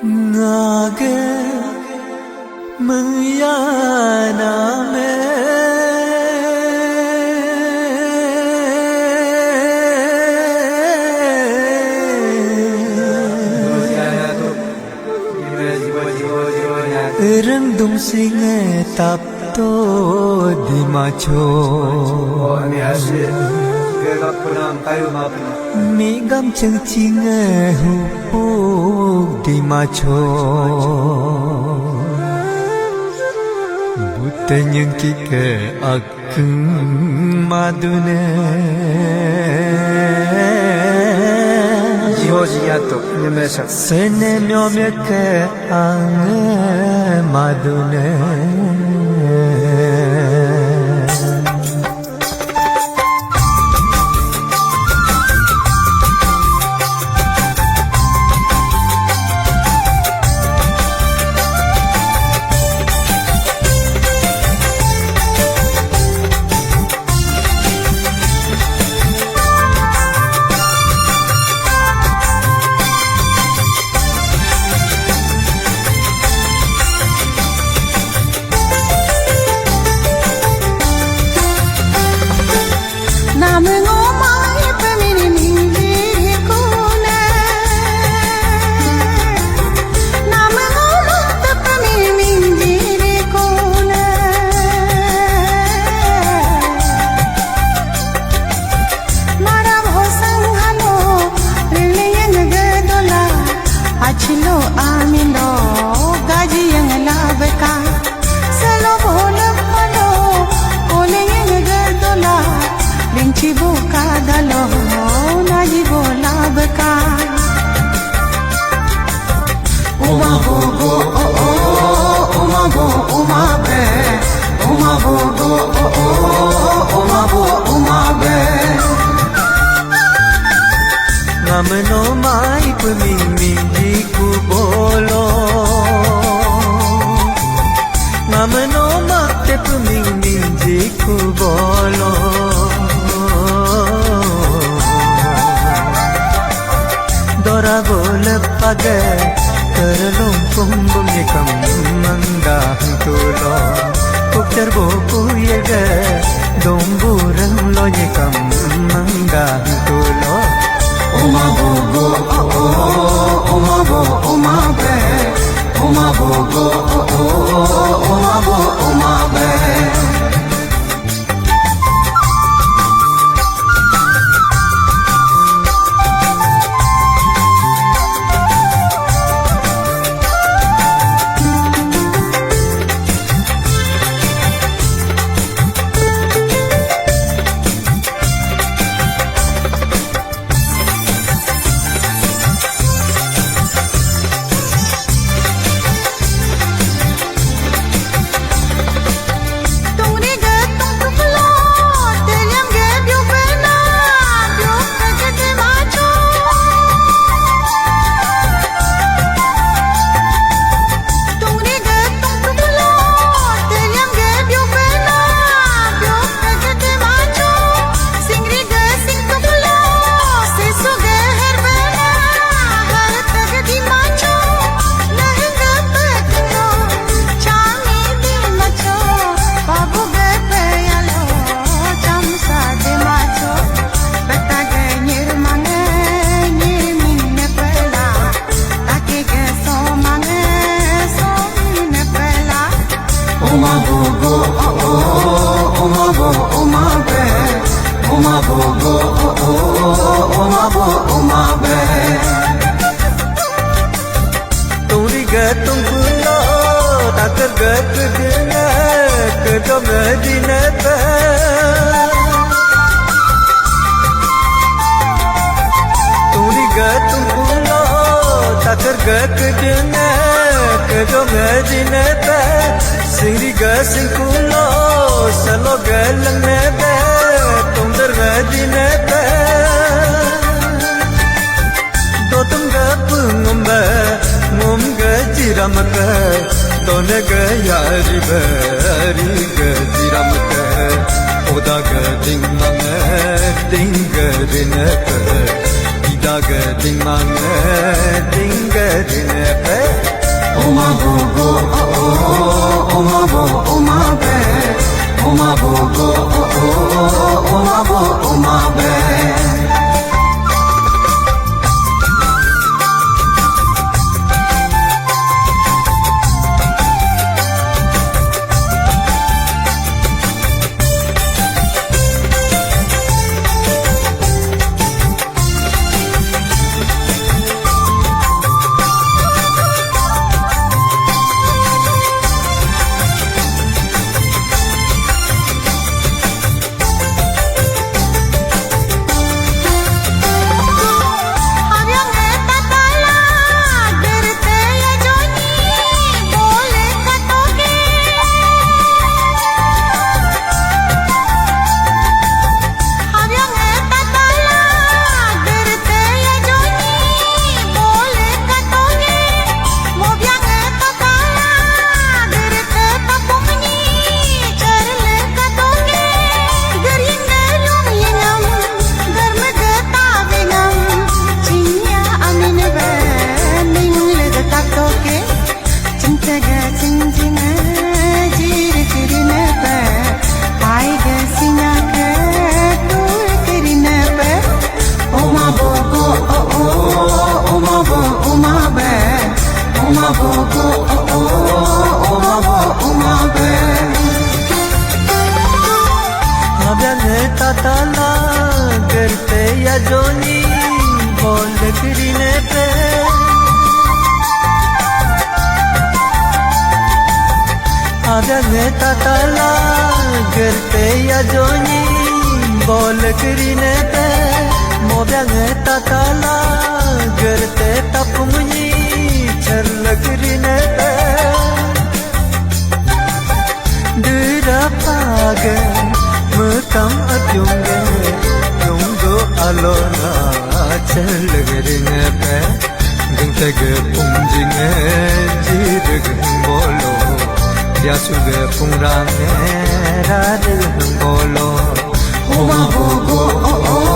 ngage mıyana me rừng dung sinh tap to di macho mi gam chang ching hu pu di macho bute những ki ke akung madune sene myo me ke ang madune Ngamno mai pemiming di kubolo Ngamno makte pemiming di kubolo Dora bole page terlum kumbum nikam mangda tulo Kukter boku yege domburan lo nikam mangda tulo Oma bogo oh oh oma bo oma be oma bogo oh oh oma bo oma be Oma bogo oh oh oma bo oma be oma bogo oh oh oma bo oma be Turi ga tum pulo takar ga kudina kedo medina ta Turi ga tum pulo takar ga kudina kedo medina ta Singri ga singkulo salo ga langne be tondar medine be dotum ga pungomba mum ga jiram ga done ga yari be ri ga jiram ga oda ga ding ga rine be daga ding mange ding rine pe Oma bogo oma bo oma be Oma bogo oma bo oma be tatala gerte ya joni bol krine pe abya tatala gerte ya joni bol krine pe mobya tatala gerte tapumni chal krine pe dura paga Mekam atyunge Yungdo alona Chalgirine pe Gintege pungjinge Jirgin bolo Yasuge pungrame Radil bolo Oma bogo